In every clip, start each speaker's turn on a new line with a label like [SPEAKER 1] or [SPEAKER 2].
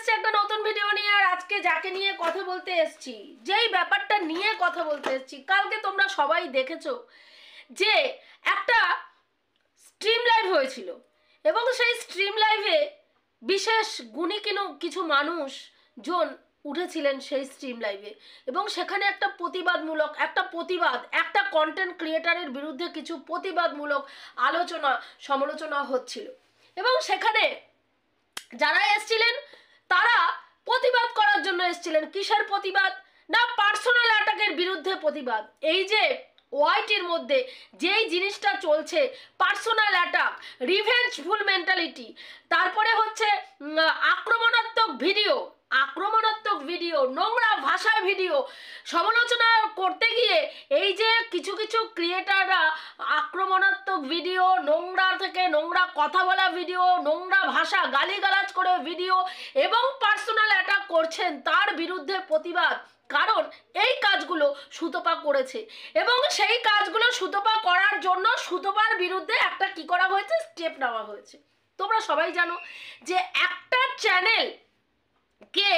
[SPEAKER 1] এসেছি একটা নতুন ভিডিও নিয়ে। আর আজকে যাকে নিয়ে কথা বলতে এসেছি, যেই ব্যাপারটা নিয়ে কথা বলতে এসেছি, কালকে তোমরা সবাই দেখেছো যে একটা স্ট্রিম লাইভ হয়েছিল এবং সেই স্ট্রিম লাইভে বিশেষ গুণী কিছু মানুষ জন উঠেছিলেন সেই স্ট্রিম লাইভে এবং সেখানে একটা একটা কন্টেন্ট ক্রিয়েটারের বিরুদ্ধে কিছু প্রতিবাদমূলক আলোচনা সমালোচনা হচ্ছিল এবং সেখানে যারা এসেছিলেন তারা প্রতিবাদ করার জন্য এসেছিলেন। কিসের প্রতিবাদ? না, পার্সোনাল অ্যাটাকের বিরুদ্ধে প্রতিবাদ। এই যে ওয়াইটির মধ্যে যেই জিনিসটা চলছে, পার্সোনাল অ্যাটাক, রিভেঞ্জফুল মেন্টালিটি, তারপরে হচ্ছে আক্রমণাত্মক ভিডিও, নোংরা ভাষায় ভিডিও সমালোচনা করতে গিয়ে এই যে কিছু কিছু ক্রিয়েটাররা আক্রমণাত্মক ভিডিও, নোংরা থেকে নোংরা কথা বলা ভিডিও, নোংরা ভাষা গালিগালাজ করে ভিডিও এবং পার্সোনাল অ্যাটাক করছেন, তার বিরুদ্ধে প্রতিবাদ। কারণ এই কাজগুলো সুতপা করেছে এবং সেই কাজগুলো সুতপা করার জন্য সুতপার বিরুদ্ধে একটা কি করা হয়েছে, স্টেপ নেওয়া হয়েছে। তোমরা সবাই জানো যে একটা চ্যানেল কে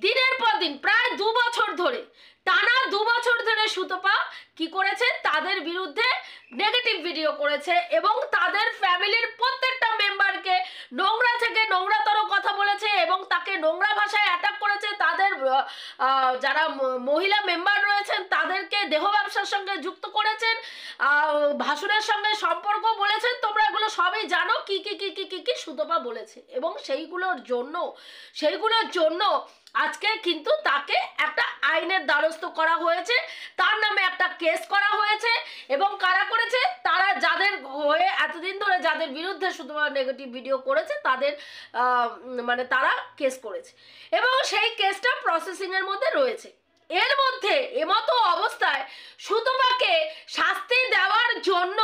[SPEAKER 1] দিনের পর দিন প্রায় 2 বছর ধরে, টানা 2 বছর ধরে সুতপা কি করেছে, তাদের বিরুদ্ধে নেগেটিভ ভিডিও করেছে এবং তাদের ফ্যামিলির প্রত্যেকটা মেম্বারকে নোংরা থেকে নোংরাতর কথা বলেছে এবং তাকে নোংরা ভাষায় অ্যাটাক করেছে। তাদের যারা মহিলা মেম্বার রয়েছেন তাদেরকে দেহ ব্যবসার সঙ্গে যুক্ত করেছেন, ভাসুরের সঙ্গে সম্পর্ক বলেছেন। তোমরা এগুলো সবই জানো কি কি কি কি কি কি সুতপা বলেছে এবং সেইগুলোর জন্য আজকে কিন্তু তাকে একটা আইনের দ্বারস্থ করা হয়েছে, তার নামে একটা কেস করা হয়েছে এবং কারা করেছে, তারা যাদের হয়ে এতদিন ধরে যাদের বিরুদ্ধে শুধুমাত্র নেগেটিভ ভিডিও করেছে তাদের মানে তারা কেস করেছে এবং সেই কেসটা প্রসেসিংয়ের মধ্যে রয়েছে। এর মধ্যে এমতো অবস্থায় সুতপাকে শাস্তি দেওয়ার জন্য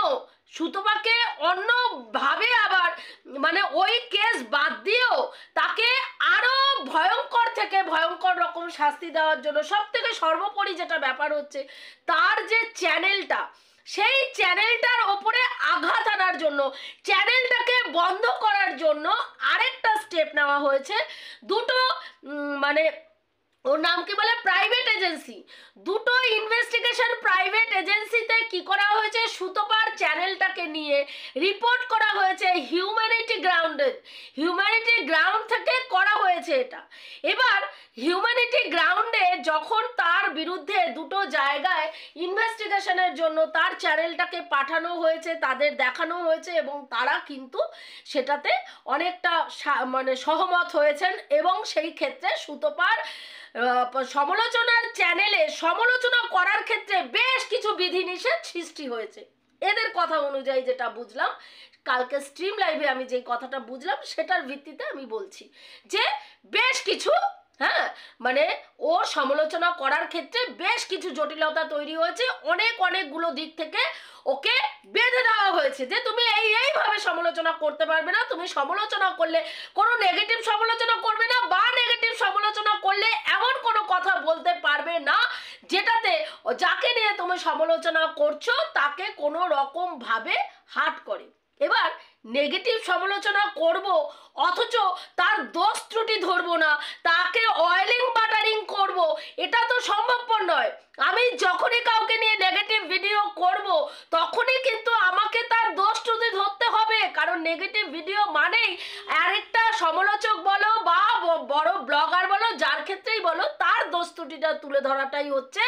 [SPEAKER 1] সুতপাকে অন্যভাবে আবার মানে ওই কেস বাদ দিয়েও তাকে আরো ভয়ঙ্কর থেকে ভয়ঙ্কর রকম শাস্তি দেওয়ার জন্য সব থেকে সর্বোপরি যেটা ব্যাপার হচ্ছে, তার যে চ্যানেলটা, সেই চ্যানেলটার ওপরে আঘাত আনার জন্য, চ্যানেলটাকে বন্ধ করার জন্য আরেকটা স্টেপ নেওয়া হয়েছে। দুটো মানে ওর নাম কি বলে, প্রাইভেট এজেন্সি, দুটো ইনভেস্টিগেশন প্রাইভেট এজেন্সিতে কি করা হয়েছে, সুতপার চ্যানেলটাকে নিয়ে রিপোর্ট করা হয়েছে হিউম্যানিটি গ্রাউন্ড থেকে করা হয়েছে এটা। এবার হিউম্যানিটি গ্রাউন্ডে যখন তার বিরুদ্ধে দুটো জায়গায় ইনভেস্টিগেশনের জন্য তার চ্যানেলটাকে পাঠানো হয়েছে, তাদের দেখানো হয়েছে এবং তারা কিন্তু সেটাতে অনেকটা মানে সহমত হয়েছেন এবং সেই ক্ষেত্রে সুতপার সমালোচনার চ্যানেলে সমালোচনা করার ক্ষেত্রে বেশ কিছু বিধিনিষেধ সৃষ্টি হয়েছে। এদের কথা অনুযায়ী যেটা বুঝলাম, কালকে স্ট্রিম লাইভে আমি যেই কথাটা বুঝলাম সেটার ভিত্তিতে আমি বলছি যে বেশ কিছু মানে ওর সমালোচনা করার ক্ষেত্রে বেশ কিছু জটিলতা তৈরি হয়েছে। অনেকগুলো দিক থেকে ওকে বেঁধে দেওয়া হয়েছে যে তুমি এইভাবে সমালোচনা করতে পারবে না, তুমি সমালোচনা করলে কোনো নেগেটিভ সমালোচনা করবে না বা নেগেটিভ সমালোচনা করলে এমন কোনো কথা বলতে পারবে না যেটাতে যাকে নিয়ে তুমি সমালোচনা করছো তাকে কোনো রকম ভাবে হার্ট করে। এবার নেগেটিভ সমালোচনা করব অথচ তার দোষ ত্রুটি ধরবো না, তাকে অয়েলিং বাটারিং করব, এটা তো সম্ভবপর নয়। আমি যখনই কাউকে নিয়ে নেগেটিভ ভিডিও করব তখনই কিন্তু আমাকে তার দোষ ত্রুটি ধরতে হবে, কারণ নেগেটিভ ভিডিও মানেই আরেকটা সমালোচক বলো বা বড় ব্লগার বলো, যার ক্ষেত্রেই বলো, তার দোষ ত্রুটিটা তুলে ধরাটাই হচ্ছে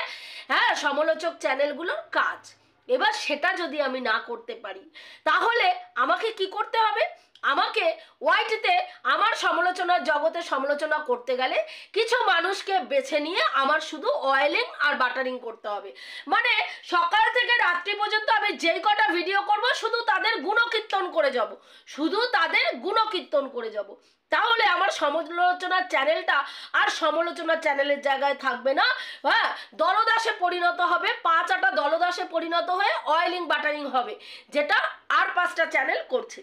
[SPEAKER 1] সমালোচক চ্যানেলগুলোর কাজ। এবার সেটা যদি আমি না করতে পারি তাহলে আমাকে কি করতে হবে? আমাকে ওয়াইটিতে আমার সমালোচনার জগতে সমালোচনা করতে গেলে কিছু মানুষকে বেছে নিয়ে আমার শুধু অয়েলিং আর বাটারিং করতে হবে। মানে সকাল থেকে রাত্রি পর্যন্ত আমি যেই কটা ভিডিও করব শুধু তাদের গুণকীর্তন করে যাব, তাহলে আমার সমালোচনার চ্যানেলটা আর সমালোচনার চ্যানেলের জায়গায় থাকবে না, দলদাসে পরিণত হবে, 5 দলদাসে পরিণত হয়ে অয়েলিং বাটারিং হবে, যেটা আর 5টা চ্যানেল করছে।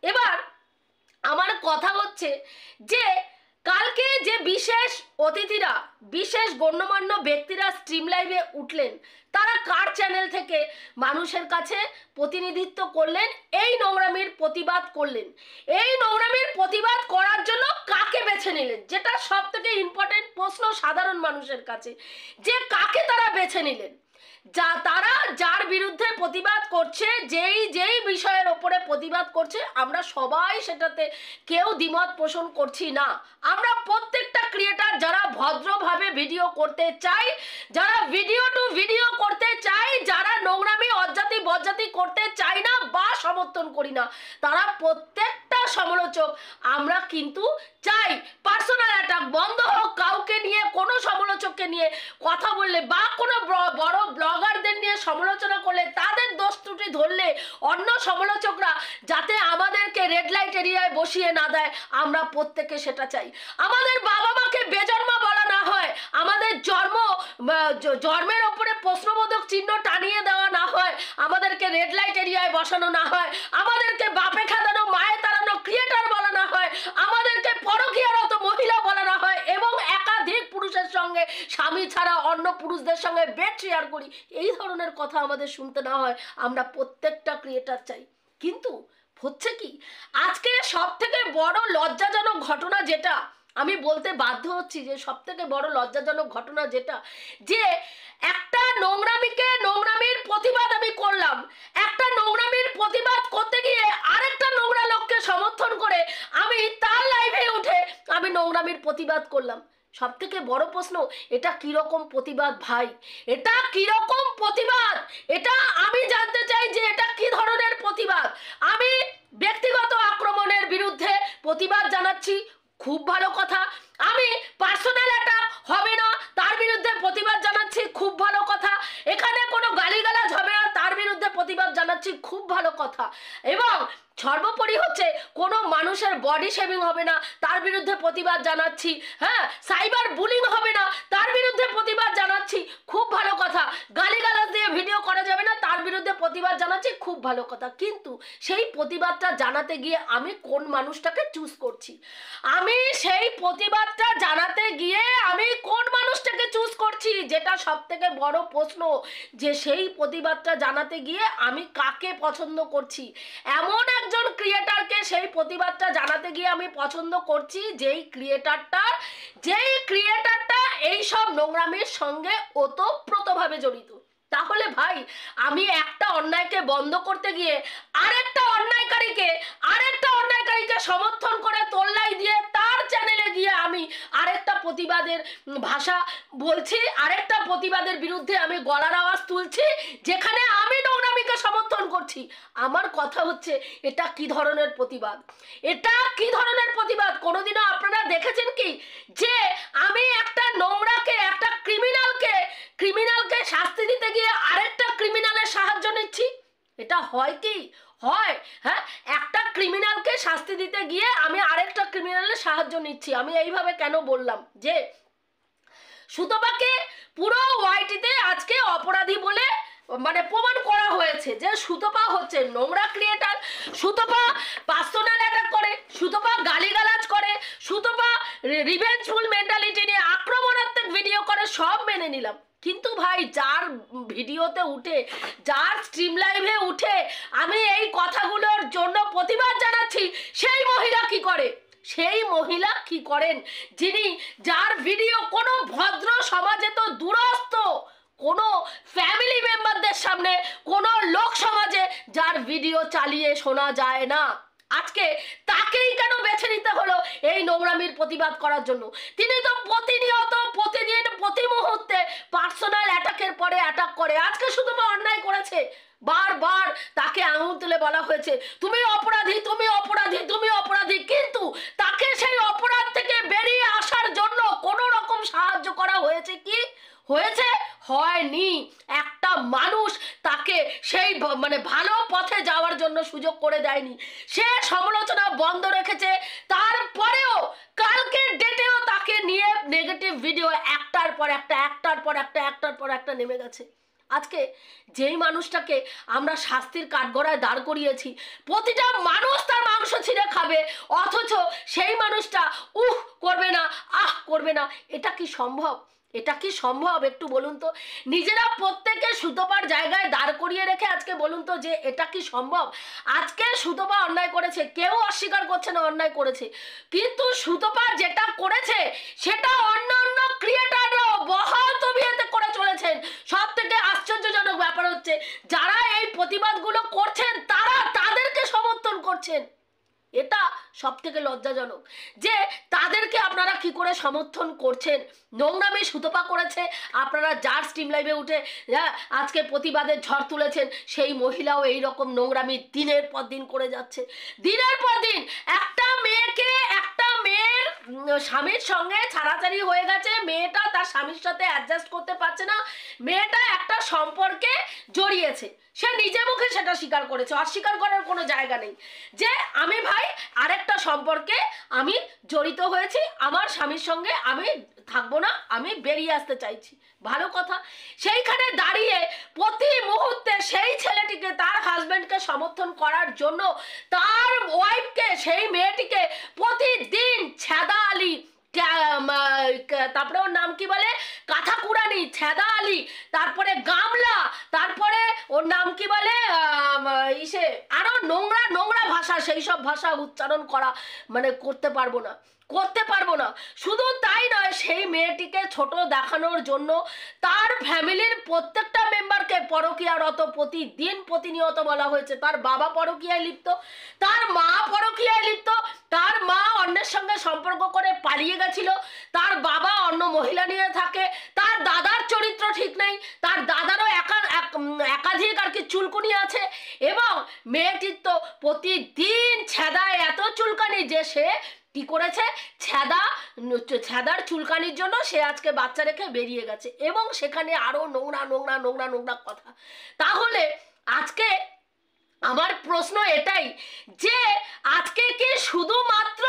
[SPEAKER 1] এবার আমার কথা হচ্ছে যে কালকে যে বিশেষ অতিথিরা, বিশেষ গণ্যমান্য ব্যক্তিরা স্ট্রিম লাইভে উঠলেন, তারা কার চ্যানেল থেকে মানুষের কাছে প্রতিনিধিত্ব করলেন, এই নোংরামির প্রতিবাদ করলেন, এই নোংরামির প্রতিবাদ করার জন্য কাকে বেছে বেছে নিলেন, যেটা সব থেকে ইম্পর্টেন্ট প্রশ্ন সাধারণ মানুষের কাছে, যে কাকে তারা বেছে নিলেন? তারা যার বিরুদ্ধে প্রতিবাদ করছে, যেই বিষয়ের ওপরে প্রতিবাদ করছে, আমরা সবাই সেটাতে কেউ দ্বিমত পোষণ করছি না। আমরা প্রত্যেকটা ক্রিয়েটার যারা ভদ্রভাবে ভিডিও করতে চাই, যারা ভিডিও টু ভিডিও করতে চাই, যারা নোংরামি অজ্জাতি বজ্জাতি করতে চাই না বা সমর্থন করি না, তারা প্রত্যেকটা সমালোচক আমরা কিন্তু চাই পার্সোনাল অ্যাটাক বন্ধ হোক। কাউকে নিয়ে, কোনো সমালোচককে নিয়ে কথা বললে বা কোনো বড় ব্লগারদের নিয়ে সমালোচনা করলে, তাদের দোষ ত্রুটি ধরলে অন্য সমালোচকরা যাতে আমাদেরকে রেড লাইট এরিয়ায় বসিয়ে না দেয়, আমরা প্রত্যেকে সেটা চাই। আমাদের বাবা মাকে বেজন্মা বলা না হয়, আমাদের জন্মের ওপরে প্রশ্নবোধক চিহ্ন টানিয়ে দেওয়া না হয়, আমাদেরকে রেড লাইট এরিয়ায় বসানো না হয়, আমাদেরকে বাপে খাদানো মায়ে তাড়ানো ক্রিয়েটার বলা না হয়, আমাদেরকে পরকীয়ারত মহিলা বলা না হয়, এবং একাধিক পুরুষের সঙ্গে স্বামী ছাড়া অন্য পুরুষদের সঙ্গে বেড শেয়ার করি, এই ধরনের কথা আমাদের শুনতে না হয়, আমরা প্রত্যেকটা ক্রিয়েটার চাই। কিন্তু হচ্ছে কি, আজকে সব থেকে বড় লজ্জাজনক ঘটনা যেটা আমি বলতে বাধ্য হচ্ছি, যে সব থেকে বড় লজ্জাজনক ঘটনা যেটা, যে একটা নোংরামির প্রতিবাদ আমি করলাম, একটা নোংরামির প্রতিবাদ করতে গিয়ে আরেকটা নোংরা লোককে সমর্থন করে আমি তার লাইভে উঠে আমি নোংরামির প্রতিবাদ করলাম। সব থেকে বড় প্রশ্ন, এটা কিরকম প্রতিবাদ ভাই? এটা কিরকম প্রতিবাদ? এটা আমি জানতে চাই যে এটা কি ধরনের প্রতিবাদ। আমি ব্যক্তিগত আক্রমণের বিরুদ্ধে প্রতিবাদ জানাচ্ছি, খুব ভালো কথা। আমি পার্সোনাল অ্যাটাক হবে না তার বিরুদ্ধে প্রতিবাদ জানাচ্ছি, খুব ভালো কথা। এখানে কোনো গালিগালাজ হবে না তার বিরুদ্ধে প্রতিবাদ জানাচ্ছি, খুব ভালো কথা। এবং সর্বোপরি হচ্ছে কোনো মানুষের বডি শেভিং হবে না তার বিরুদ্ধে প্রতিবাদ জানাচ্ছি, হ্যাঁ, সাইবার বুলিং হবে না তার বিরুদ্ধে প্রতিবাদ জানাচ্ছি, খুব ভালো কথা। গালিগালাজ দিয়ে ভিডিও করা যাবে না তার বিরুদ্ধে প্রতিবাদ জানাচ্ছি, খুব ভালো কথা। কিন্তু সেই প্রতিবাদটা জানাতে গিয়ে আমি কোন মানুষটাকে চুজ করছি? আমি সেই প্রতিবাদটা জানাতে গিয়ে আমি কোন মানুষটাকে চুজ করছি, যেটা সব থেকে বড় প্রশ্ন, যে সেই প্রতিবাদটা জানাতে গিয়ে আমি কাকে পছন্দ করছি। এমন একজন ক্রিয়েটারকে সেই প্রতিবাদটা জানাতে গিয়ে আমি পছন্দ করছি, যেই ক্রিয়েটারটা এই সব নোংরামির সঙ্গে ওতপ্রোতভাবে জড়িত। তাহলে ভাই, আমি একটা অন্যায়কে বন্ধ করতে গিয়ে আরেকটা অন্যায়কারীকে সমর্থন করে তোল্লাই দিয়ে তার চ্যানেলে গিয়ে আমি আরেকটা প্রতিবাদের ভাষা বলছি, আরেকটা প্রতিবাদের বিরুদ্ধে আমি গলার আওয়াজ তুলছি, যেখানে আমি নোংরামিকে সমর্থন করছি। আমার কথা হচ্ছে, এটা কি ধরনের প্রতিবাদ? এটা কি ধরনের প্রতিবাদ? কোনোদিনও আপনারা দেখেছেন কি যে আমি একটা নোংরাকে, একটা ক্রিমিনালকে শাস্তি দিতে গিয়ে আরেকটা ক্রিমিনালের সাহায্য নিচ্ছি? এটা হয় কি? হয়? হ্যাঁ, একটা ক্রিমিনালকে শাস্তি দিতে গিয়ে আমি আরেকটা ক্রিমিনালের সাহায্য নিচ্ছি। আমি এইভাবে কেন বললাম? যে সুতপাকে পুরো ওয়াইটিতে আজকে অপরাধী বলে প্রমাণ করা হয়েছে, যে সুতপা হচ্ছে নোংরা ক্রিয়েটার, সুতপা পার্সোনাল অ্যাটাক করে, সুতপা গালিগালাজ করে, সুতপা রিভেঞ্জফুল মেন্টালিটি নিয়ে আক্রমণাত্মক ভিডিও করে, সব মেনে নিলাম। কিন্তু ভাই, যার ভিডিওতে উঠে, যার স্ট্রিম লাইভে উঠে আমি এই কথাগুলোর জন্য প্রতিবাদ জানাচ্ছি, সেই মহিলা কি করেন? যার ভিডিও কোনো ভদ্র সমাজে তো দূরস্থ, কোনো ফ্যামিলি মেম্বারদের সামনে, কোনো লোক সমাজে যার ভিডিও চালিয়ে শোনা যায় না, আজকে তাকেই কেন বেছে নিতে হলো এই নোংরামির প্রতিবাদ করার জন্য? তিনি তো প্রতিনিয়ত, প্রতিদিন, প্রতি মুহূর্তে পার্সোনাল অ্যাটাকের পরে অ্যাটাক করে। আজকে শুধু অন্যায় করেছে, বারবার তাকে আঙুল তুলে বলা হয়েছে, তুমি অপরাধী, তুমি অপরাধী, তুমি অপরাধী। কিন্তু তাকে সেই অপরাধ থেকে বেরিয়ে আসার জন্য কোনো রকম সাহায্য করা হয়েছে কি? হয়নি। একটা মানুষ তাকে সেই ভালো পথে যাওয়ার জন্য সুযোগ করে দেয়নি। সে সমালোচনা বন্ধ রেখেছে, তারপরেও কালকের ডেটেও তাকে নিয়ে নেগেটিভ ভিডিও একটার পর একটা নেমে গেছে। আজকে যেই মানুষটাকে আমরা শাস্তির কাঠগড়ায় দাঁড় করিয়েছি, প্রতিটা মানুষ তার মাংস ছিঁড়ে খাবে, অথচ সেই মানুষটা করবে না, করবে না। এটা কি সম্ভব? এটা কি সম্ভব একটু বলুন তো? নিজেরা প্রত্যেকে সুতপার জায়গায় দাঁড় করিয়ে রেখে আজকে বলুন তো যে এটা কি সম্ভব? আজকে সুতপা অন্যায় করেছে, কেউ অস্বীকার করছে না অন্যায় করেছে, কিন্তু সুতপা যেটা করেছে সেটা অন্য অন্য ক্রিয়েটাররাও বহাল তবিয়তে করে চলেছেন। সব থেকে আশ্চর্যজনক ব্যাপার হচ্ছে যারা এই প্রতিবাদগুলো করছেন তারা তাদেরকে সমর্থন করছেন। এটা সব থেকে লজ্জাজনক যে তাদেরকে আপনারা কি করে সমর্থন করছেন। নোংরামি সুতপা করেছে, আপনারা যার স্ট্রিম লাইভে উঠে আজকে প্রতিবাদের ঝড় তুলেছেন সেই মহিলাও এই রকম নোংরামি দিনের পর দিন করে যাচ্ছে। দিনের পর দিন একটা মেয়ের স্বামীর সঙ্গে ছাড়াছাড়ি হয়ে গেছে, মেয়েটা তার স্বামীর সাথে অ্যাডজাস্ট করতে পারছে না, মেয়েটা একটা সম্পর্কে জড়িয়েছে, সে নিজে মুখে সেটা স্বীকার করেছে, অস্বীকার করার কোনো জায়গা নেই যে আমি ভাই আরেকটা সম্পর্কে আমি জড়িত হয়েছি, আমার স্বামীর সঙ্গে আমি থাকবো না, আমি বেরিয়ে আসতে চাইছি। ভালো কথা। সেইখানে দাঁড়িয়ে প্রতি মুহূর্তে সেই ছেলেটিকে তার হাজব্যান্ডকে সমর্থন করার জন্য তার ওয়াইফকে, সেই মেয়েটিকে প্রতিদিন ছ্যাদা আলী, তারপরে ওর নাম কি বলে, কাঁথাকুড়ানি, ছ্যাদা আলী, তারপরে গামলা, তারপরে ওর নাম কি বলে ইসে আরো নোংরা নোংরা ভাষা, সেই সব ভাষা উচ্চারণ করা মানে করতে পারবো না। শুধু তাই নয়, সেই মেয়েটিকে ছোট দেখানোর জন্য তার ফ্যামিলির প্রত্যেকটা মেম্বারকে পরকীয়ারত প্রতিদিন প্রতিনিয়ত বলা হয়েছে। তার বাবা পরকীয়ায় লিপ্ত, তার মা পরকীয়ায় লিপ্ত, তার মা অন্যের সঙ্গে সম্পর্ক করে পালিয়ে গেছিল, তার বাবা অন্য মহিলা নিয়ে থাকে, তার দাদার চরিত্র ঠিক নেই, তার দাদারও একাধিক আর কি চুলকুনি আছে, এবং মেয়েটির তো প্রতিদিন ছেদায় এত চুলকানি যে সে কি করেছে, ছেদার চুলকানির জন্য সে আজকে বাচ্চা রেখে বেরিয়ে গেছে, এবং সেখানে আরো নোংরা নোংরা নোংরা নোংরা কথা। তাহলে আজকে আমার প্রশ্ন এটাই যে আজকে কি শুধুমাত্র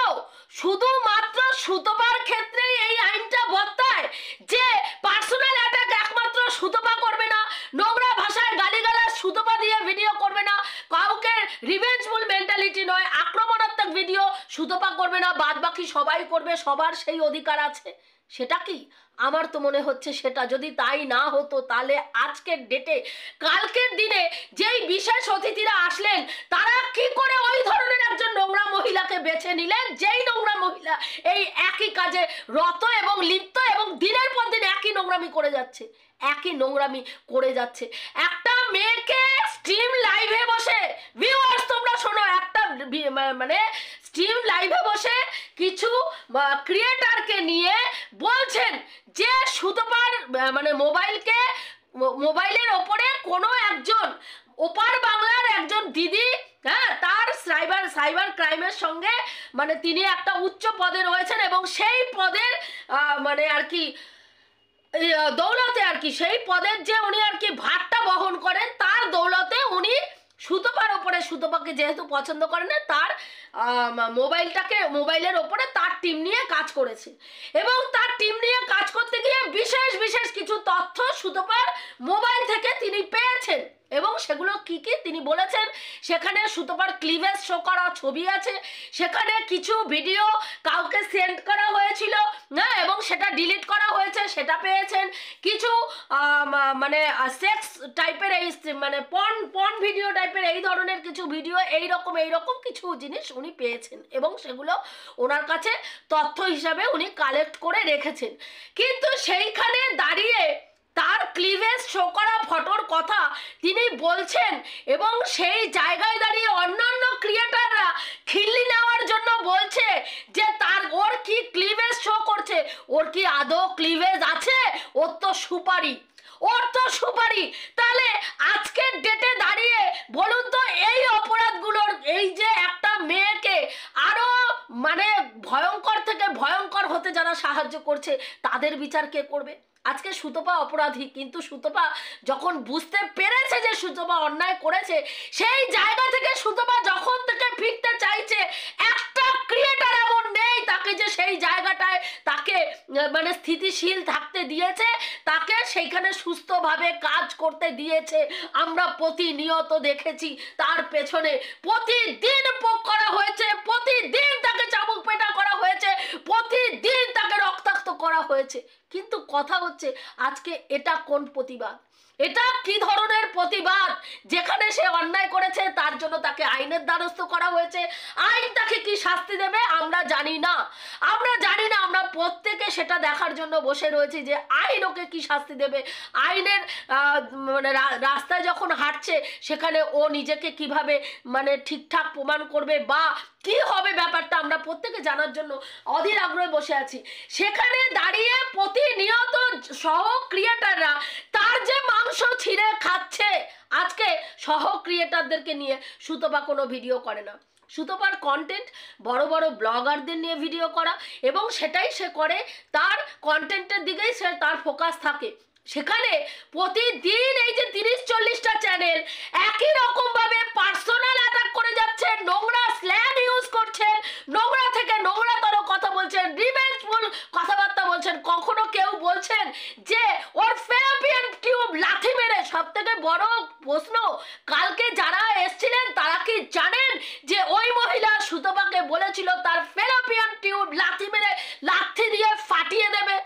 [SPEAKER 1] সুতপার ক্ষেত্রে এই আইনটা বর্তায় যে পার্সোনাল অ্যাটাক একমাত্র সুতপা করবে না, নোংরা ভাষায় গালিগালাজ সুতপা দিয়ে ভিডিও করবে না, কাউকে রিভেঞ্জফুল মেন্টালিটি নয় আক্রমণাত্মক ভিডিও সুতপা করবে না, বাদ বাকি সবাই করবে, সবার সেই অধিকার আছে? সেটা কি? আমার তো মনে হচ্ছে সেটা যদি তাই না হতো তাহলে আজকের ডেটে, কালকের দিনে যেই বিশেষ অতিথিরা আসলেন তারা কি করে ওই ধরনের একজন নোংরা মহিলাকে বেছে নিলেন, যেই নোংরা মহিলা এই একই কাজে রত এবং লিপ্ত এবং দিনের পর দিন একই নোংরামি করে যাচ্ছে। একটা মেয়েকে স্ট্রিম লাইভে বসে, ভিউয়ার্স তোমরা শোনো, একটা মানে স্ট্রিম লাইভে বসে কিছু ক্রিয়েটারকে নিয়ে বলছেন যে সুতপার মানে মোবাইলের ওপরে কোনো একজন ওপার বাংলার একজন দিদি, হ্যাঁ, তার সাইবার ক্রাইমের সঙ্গে মানে তিনি একটা উচ্চ পদে রয়েছেন এবং সেই পদের মানে আর কি দৌলতে আর কি, সেই পদের যে উনি আর কি ভারটা বহন করেন তার দৌলতে উনি সুতপার ওপরে, সুতপাকে যেহেতু পছন্দ করে না, তার মোবাইলের ওপরে তার টিম নিয়ে কাজ করেছে, এবং তার টিম নিয়ে কাজ করতে গিয়ে বিশেষ কিছু তথ্য সুতপার মোবাইল থেকে তিনি পেয়েছেন, এবং সেগুলো কি কি তিনি বলেছেন। সেখানে সুতপার ক্লিভেজ শো করা ছবি আছে, সেখানে কিছু ভিডিও কাউকে সেন্ড করা হয়েছিল না এবং সেটা ডিলিট করা হয়েছে সেটা পেয়েছেন, কিছু মানে সেক্স টাইপের এই মানে পর্ন ভিডিও টাইপের এই ধরনের কিছু ভিডিও, এইরকম কিছু জিনিস উনি পেয়েছেন এবং সেগুলো ওনার কাছে তথ্য হিসাবে উনি কালেক্ট করে রেখেছেন। কিন্তু সেইখানে দাঁড়িয়ে তার ক্লিভেজ শো করা ফটোর কথা তিনি বলছেন, এবং সেই জায়গায় দাঁড়িয়ে অন্যান্য ক্রিয়েটাররা খিল্লি নেওয়ার জন্য বলছে যে ওর কি ক্লিভেজ শো করছে, ওর কি আদৌ ক্লিভেজ আছে, ওর তো সুপারি। তাহলে আজকের ডেটে দাঁড়িয়ে বলুন তো এই অপরাধগুলোর, এই যে একটা মেয়েকে আরো মানে ভয়ঙ্কর থেকে ভয়ঙ্কর হতে যারা সাহায্য করছে তাদের বিচার কে করবে? আজকে সুতপা অপরাধী, কিন্তু সুতপা যখন বুঝতে পেরেছে যে সুতপা অন্যায় করেছে, সেই জায়গা থেকে সুতপা যখন থেকে ফিরতে চাইছে, একটা ক্রিয়েটার এমন নেই তাকে যে সেই জায়গাটায় তাকে মানে স্থিতিশীল থাকতে দিয়েছে, তাকে সেইখানে সুস্থভাবে কাজ করতে দিয়েছে। আমরা প্রতিনিয়ত দেখেছি তার পেছনে প্রতিদিন পোক করা হয়েছে, প্রতিদিন তাকে চাবুক পেটা করা হয়েছে, প্রতিদিন তাকে রক্তাক্ত করা করা হয়েছে, কিন্তু কথা হচ্ছে আজকে এটা কোন প্রতিবাদ, এটা কি ধরনের প্রতিবাদ যেখানে সে অন্যায় করেছে তার জন্য তাকে আইনের দ্বারস্থ করা হয়েছে, আইন তাকে কি শাস্তি দেবে আমরা জানি না, আমরা প্রত্যেকে সেটা দেখার জন্য বসে রয়েছি যে আইন ওকে কি শাস্তি দেবে, আইনের মানে রাস্তায় যখন হাঁটছে সেখানে ও নিজেকে কিভাবে মানে ঠিকঠাক প্রমাণ করবে বা কি হবে ব্যাপারটা আমরা প্রত্যেকে জানার জন্য অধীর আগ্রহে বসে আছি। সেখানে দাঁড়িয়ে প্রতিনিয়ত সহ ক্রিয়েটাররা তার যে মাংস ছিঁড়ে খাচ্ছে, আজকে সহ ক্রিয়েটারদেরকে নিয়ে সুতপা কোনো ভিডিও করে না। সুতপার কন্টেন্ট বড় বড় ব্লগারদের নিয়ে ভিডিও করা, এবং সেটাই সে করে, তার কন্টেন্টের দিকেই সে তার ফোকাস থাকে। সেখানে প্রতিদিন এই যে 30-40টা চ্যানেল একই রকম ভাবে পার্সোনাল অ্যাটাক করে যাচ্ছে, নোংরা স্ল্যাং ইউজ করছেন, নোংরা থেকে নোংরাতর কথা বলছেন, রিভেঞ্জফুল কথাবার্তা বলছেন। কখনো কেউ বলছেন যে ওর ফেলোপিয়ান টিউব লাথি মেরে, সব থেকে বড় প্রশ্ন, কালকে যারা এসছিলেন তারা কি জানেন যে ওই মহিলা সুতপাকে বলেছিল তার ফেলোপিয়ান টিউব লাথি মেরে লাথি দিয়ে ফাটিয়ে দেবে,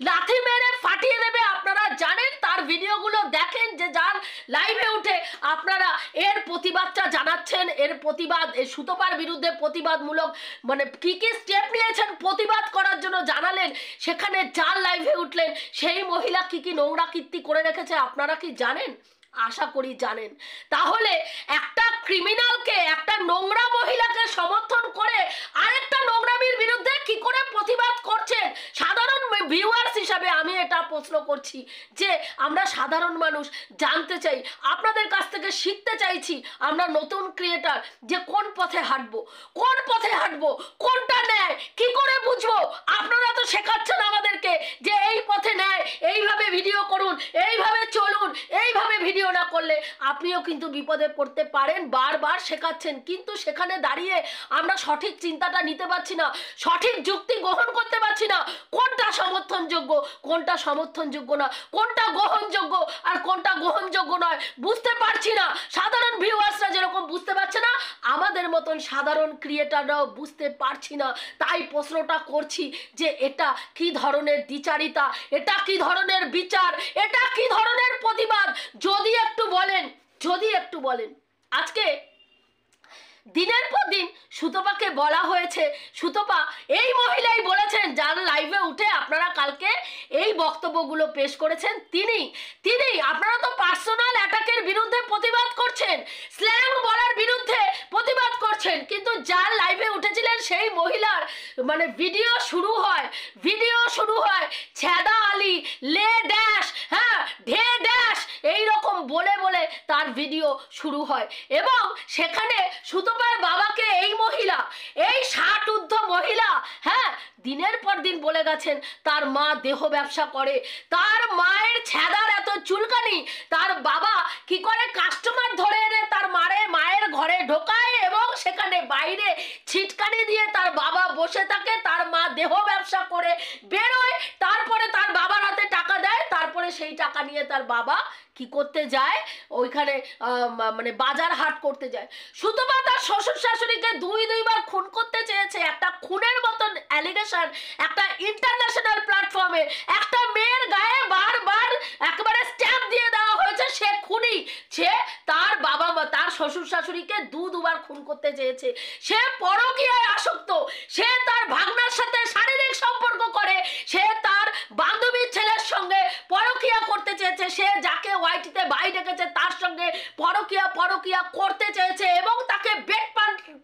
[SPEAKER 1] লাথি মেরে ফাটিয়ে দেবে? আপনারা জানেন, তার ভিডিওগুলো দেখেন, যে যার লাইভে উঠে আপনারা এর প্রতিবাদটা জানাচ্ছেন, এর প্রতিবাদ, এই সুতপার বিরুদ্ধে প্রতিবাদমূলক মানে কি কি স্টেপ নিয়েছেন প্রতিবাদ করার জন্য জানালেন, সেখানে যার লাইভে উঠলেন সেই মহিলা কি কি নোংরা কীর্তি করে রেখেছে আপনারা কি জানেন? আশা করি জানেন। তাহলে একটা ক্রিমিনালকে, একটা নোংরা মহিলাকে সমর্থন করে আরেকটা নোংরামির বিরুদ্ধে কি করে প্রতিবাদ করছেন? সাধারণ ভিউয়ার্স হিসাবে আমি এটা প্রশ্ন করছি যে আমরা সাধারণ মানুষ জানতে চাই, আপনাদের কাছ থেকে শিখতে চাইছি, আমরা নতুন ক্রিয়েটার, যে কোন পথে হাঁটবো, কোন পথে হাঁটবো, কোনটা ন্যায় কি করে বুঝবো? আপনারা তো শেখাচ্ছেন আমাদেরকে যে এই পথে ন্যায়, এইভাবে ভিডিও করুন, এইভাবে চলুন, এইভাবে ভিডিও না করলে আপনিও কিন্তু বিপদে পড়তে পারেন, বারবার শেখাচ্ছেন, কিন্তু সেখানে দাঁড়িয়ে আমরা সঠিক চিন্তাটা নিতে পারছি না, সঠিক যুক্তি গ্রহণ করতে পারছি না, কোনটা সমর্থনযোগ্য, কোনটা সমর্থনযোগ্য না, কোনটা গ্রহণযোগ্য আর কোনটা গ্রহণযোগ্য নয় বুঝতে পারছি না। সাধারণ ভিউয়ার্সরা যেরকম বুঝতে পারছে না, আমাদের মতন সাধারণ ক্রিয়েটাররাও বুঝতে পারছি না। তাই প্রশ্নটা করছি যে এটা কি ধরনের দ্বিচারিতা, এটা কি ধরনের বিচার, এটা কি ধরনের প্রতিবাদ? যদি একটু বলেন। আজকে দিনের পর দিন সুতপাকে বলা হয়েছে, সুতপা এই মহিলাই বলেছেন, যার লাইভে উঠে আপনারা কালকে এই বক্তব্যগুলো পেশ করেছেন, তিনি আপনারা তো পার্সোনাল অ্যাটাকের বিরুদ্ধে প্রতিবাদ করছেন, স্ল্যাং বলার বিরুদ্ধে প্রতিবাদ করছেন, কিন্তু যার লাইভে উঠেছিলেন সেই মহিলার মানে ভিডিও শুরু হয় ছেদা আলী লে ড্যাশ, হ্যাঁ ঢে ড্যাশ, এইরকম বলে বলে তার ভিডিও শুরু হয়। এবং সেখানে সুতপার বাবাকে এই মহিলা, এই 60 ঊর্ধ্ব মহিলা, হ্যাঁ দিনের পর দিন বলে গেছেন তার মা দেহ ব্যবসা করে, তার মায়ের ছেদার এত চুলকানি, তার বাবা কি করে কাস্টমার ধরে এনে তার মায়ের ঘরে ঢোকায় এবং সেখানে বাইরে ছিটকানি দিয়ে তার বাবা বসে থাকে, তার মা দেহ ব্যবসা করে বেরোয়, তারপরে তার বাবার হাতে টাকা দেয়, তারপরে সেই টাকা নিয়ে তার বাবা কি করতে যায়, ওইখানে মানে বাজার হাট করতে যায়। সুতপা তার শ্বশুর শাশুড়িকে দুইবার খুন করতে চেয়েছে, একটা খুনের মতন অ্যালিগেশন একটা ইন্টারন্যাশনাল প্ল্যাটফর্মে একটা মেয়ের গায়ে বারবার একেবারে স্ট্যাম্প দিয়ে দেওয়া হয়েছে, সে খুনি, সে তার বাবা মা তার শ্বশুর শাশুড়িকে দুবার খুন করতে চেয়েছে, সে পরকীয়ায় আসক্ত, সে তার ভাগনার সাথে শারীরিক সম্পর্ক করে, সে তার বান্ধবীর ছেলের সঙ্গে পরকীয়া করতে চেয়েছে, সে যাকে ওয়াইটিতে ভাই ডেকেছে তার সঙ্গে পরকীয়া করতে চেয়েছে এবং তাকে বেড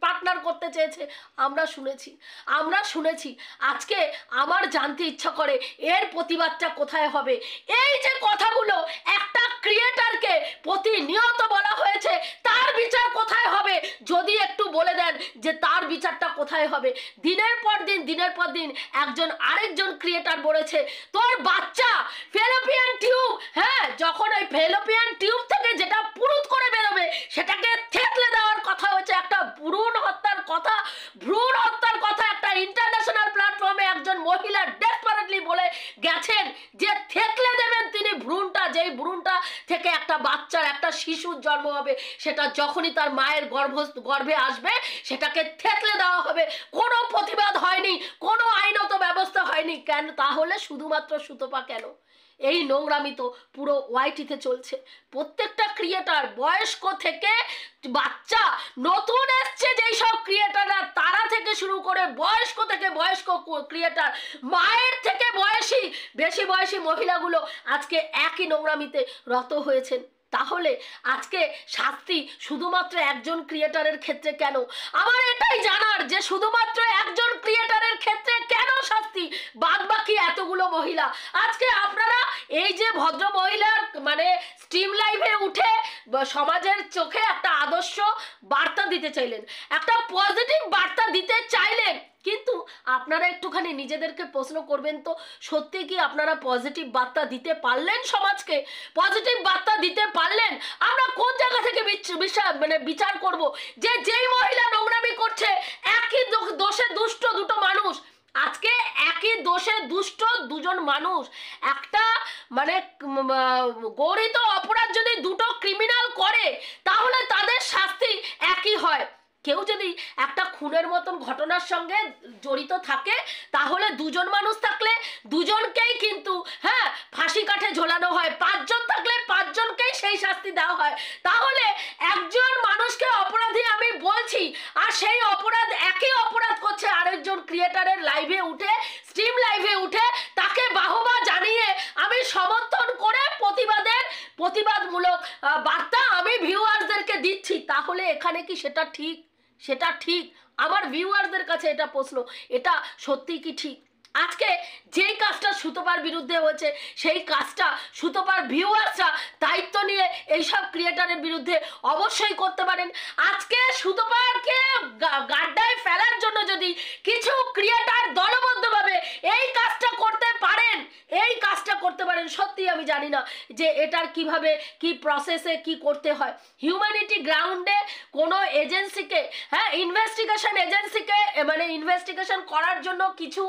[SPEAKER 1] পার্টনার করতে চেয়েছে। আমরা শুনেছি। আজকে আমার জানতে ইচ্ছা করে এর প্রতিবাদটা কোথায় হবে? এই যে কথাগুলো একটা ক্রিয়েটারকে প্রতিনিয়ত বলা হয়েছে, তার বিচার কোথায় হবে? যদি একটু বলে দেন যে তার বিচারটা কোথায় হবে। দিনের পর দিন একজন আরেকজন ক্রিয়েটার বলেছে তোর বাচ্চা ফেলোপিয়ান টিউব, হ্যাঁ যখন ওই ফেলোপিয়ান টিউব থেকে যেটা পুরুত করে বেরোবে সেটাকে থেতলে দেওয়ার কথা হচ্ছে, একটা ভ্রূণ হত্যার কথা একটা ইন্টারন্যাশনাল প্ল্যাটফর্মে একজন মহিলা ডেসপারেটলি বলে গেছেন যে থেতলে দেবেন তিনি ভ্রূণটা, যেই ভ্রূণটা থেকে একটা বাচ্চার, একটা শিশুর জন্ম হবে, সেটা যখনই তার মায়ের গর্ভে আসবে সেটাকে থেতলে দেওয়া হবে। কোনো প্রতিবাদ হয়নি, কোনো আইনত ব্যবস্থা হয়নি। কেন, তাহলে শুধুমাত্র সুতপা কেন? এই নোংরামি তো পুরো ওয়াইটিতে চলছে। প্রত্যেকটা ক্রিয়েটার, বয়স্ক থেকে বাচ্চা, নতুন এসছে যেই সব ক্রিয়েটাররা, তারা থেকে শুরু করে বয়স্ক থেকে বয়স্ক ক্রিয়েটার, মায়ের থেকে বয়সী, বেশি বয়সী মহিলাগুলো আজকে একই নোংরামিতে রত হয়েছেন। তাহলে আজকে শাস্তি শুধুমাত্র একজন ক্রিয়েটারের ক্ষেত্রে কেন? আমার এটাই জানার যে শুধুমাত্র একজন ক্রিয়েটারের ক্ষেত্রে কেন শাস্তি, বাদ বাকি এতগুলো মহিলা। আজকে আপনারা এই যে ভদ্র মহিলার মানে স্ট্রিম লাইভে উঠে সমাজের চোখে একটা আদর্শ বার্তা দিতে চাইলেন, একটা পজিটিভ বার্তা দিতে চাইলেন, কিন্তু আপনারা একটুখানি নিজেদেরকে প্রশ্ন করবেন তো, সত্যি কি আপনারা পজিটিভ বার্তা দিতে পারলেন? সমাজকে পজিটিভ বার্তা দিতে পারলেন? আমরা কোন জায়গা থেকে বিচার করব যে যেই মহিলা নোংরামি করছে, একই দোষে দুষ্ট দুটো মানুষ, আজকে একই দোষে দুষ্ট দুজন মানুষ, একটা মানে গৌরিত অপরাধ যদি দুটো ক্রিমিনাল করে তাহলে তাদের শাস্তি একই হয়। কেউ যদি একটা খুনের মতন ঘটনার সঙ্গে জড়িত থাকে তাহলে দুজন মানুষ থাকলে দুজনকেই কিন্তু ফাঁসি কাঠে ঝোলানো হয়, পাঁচজন থাকলে পাঁচজনকেই সেই শাস্তি দেওয়া হয়। তাহলে একজন মানুষকে অপরাধী আমি বলছি, আর সেই অপরাধ, একই অপরাধ করছে আরেকজন ক্রিয়েটারের লাইভে উঠে, স্ট্রিম লাইভে উঠে, তাকে বাহবা জানিয়ে আমি সমর্থন করে প্রতিবাদমূলক বার্তা আমি ভিউয়ার্সদেরকে দিচ্ছি। তাহলে এখানে কি সেটা ঠিক? সেটা ঠিক? আমার ভিউয়ারদের কাছে এটা প্রশ্ন, এটা সত্যি কি ঠিক? আজকে যেই কাজটা সুতপার বিরুদ্ধে হয়েছে সেই কাজটা সুতপার ভিউয়ার্সরা দায়িত্ব নিয়ে এইসব ক্রিয়েটারের বিরুদ্ধে অবশ্যই করতে পারেন। আজকে সুতপাকে গাড্ডায় ফেলার জন্য যদি কিছু ক্রিয়েটার দলবদ্ধভাবে এই কাজটা করতে পারেন, সত্যি আমি জানি না যে এটার কিভাবে কি প্রসেসে কি করতে হয়। হিউম্যানিটি গ্রাউন্ডে কোনো এজেন্সিকে, ইনভেস্টিগেশন এজেন্সিকে মানে ইনভেস্টিগেশন করার জন্য কিছু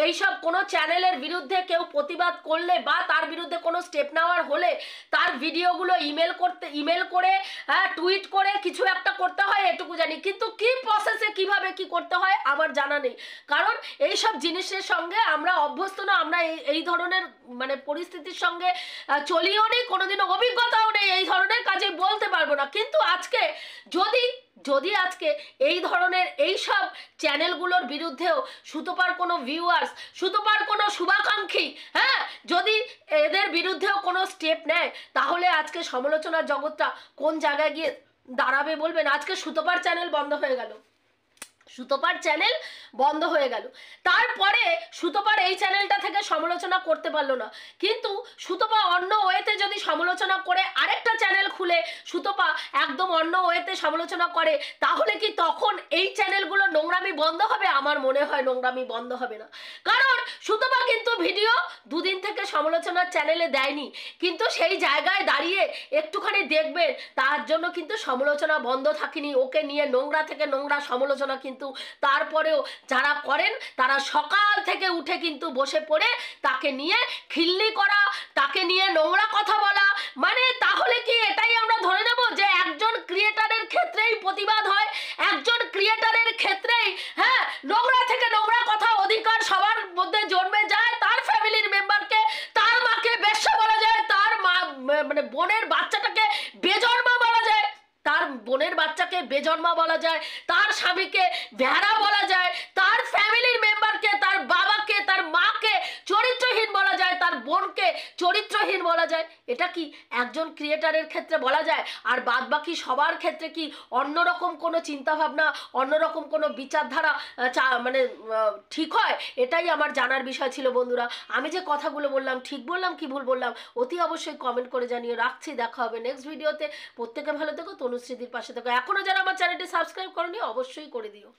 [SPEAKER 1] এইসব কোনো চ্যানেলের বিরুদ্ধে কেউ প্রতিবাদ করলে বা তার বিরুদ্ধে কোনো স্টেপ নেওয়ার হলে তার ভিডিওগুলো ইমেল করে টুইট করে কিছু একটা করতে হয়, এটুকু জানি। কিন্তু কি প্রসেসে কিভাবে কি করতে হয় আমার জানা নেই, কারণ এইসব জিনিসের সঙ্গে আমরা অভ্যস্ত না, আমরা এই ধরনের মানে পরিস্থিতির সঙ্গে চলিও নেই, কোনোদিনও অভিজ্ঞতাও নেই, এই ধরনের কাজে বলতে পারবো না। কিন্তু আজকে যদি আজকে এই ধরনের এইসব চ্যানেলগুলোর বিরুদ্ধেও সুতপার কোনো ভিউয়ার্স, সুতপার কোনো শুভাকাঙ্ক্ষী যদি এদের বিরুদ্ধেও কোনো স্টেপ নেয়, তাহলে আজকে সমালোচনার জগৎটা কোন জায়গায় গিয়ে দাঁড়াবে বলবেন? আজকে সুতপার চ্যানেল বন্ধ হয়ে গেল, সুতপার চ্যানেল বন্ধ হয়ে গেল, তারপরে সুতপার এই চ্যানেলটা থেকে সমালোচনা করতে পারলো না। কিন্তু সুতপা অন্য ওয়েতে যদি সমালোচনা করে আরেকটা চ্যানেল খুলে সুতপা একদম অন্য ওয়েতে সমালোচনা করে, তাহলে কি তখন এই চ্যানেলগুলো নোংরামি বন্ধ হবে? আমার মনে হয় নোংরামি বন্ধ হবে না, কারণ সুতপা কিন্তু ভিডিও দুদিন থেকে সমালোচনার চ্যানেলে দেয়নি, কিন্তু সেই জায়গায় দাঁড়িয়ে একটুখানি দেখবেন তার জন্য কিন্তু সমালোচনা বন্ধ থাকেনি। ওকে নিয়ে নোংরা থেকে নোংরা সমালোচনা কিন্তু তারপরেও যারা করেন তারা সকাল থেকে উঠে কিন্তু বসে পড়ে তাকে নিয়ে খিল্লি করা, তাকে নিয়ে নোংরা কথা বলা, মানে তাহলে কি এটাই আমরা ধরে নেব যে একজন ক্রিয়েটারের ক্ষেত্রেই প্রতিবাদ হয়, একজন ক্রিয়েটারের ক্ষেত্রেই নোংরা থেকে নোংরা কথা অধিকার সবার মধ্যে জন্মে যায়, তার ফ্যামিলির মেম্বারকে, তার মাকে বেশ্যা বলা যায়, তার মা মানে বোনের বাচ্চাটাকে বেজন্মা বলা যায়, তার বোনের বাচ্চাকে বেজন্মা বলা যায়, তার স্বামীকে ভেড়া বলা যায়, তার ফ্যামিলির মেম্বারকে, তার বাবাকে, তার মাকে চরিত্রহীন বলা যায়, তার বোনকে চরিত্রহীন বলা যায়। এটা কি একজন ক্রিয়েটারের ক্ষেত্রে বলা যায়? আর বাদ বাকি সবার ক্ষেত্রে কি অন্যরকম কোনো চিন্তাভাবনা, অন্যরকম কোনো বিচারধারা মানে ঠিক হয়? এটাই আমার জানার বিষয় ছিল বন্ধুরা। আমি যে কথাগুলো বললাম ঠিক বললাম কি ভুল বললাম অতি অবশ্যই কমেন্ট করে জানিয়ে রাখছি। দেখা হবে নেক্সট ভিডিওতে। প্রত্যেকে ভালো থেকো, তনুশ্রীদির পাশে থেকো। এখনও যারা আমার চ্যানেলটি সাবস্ক্রাইব করনি অবশ্যই করে দিও।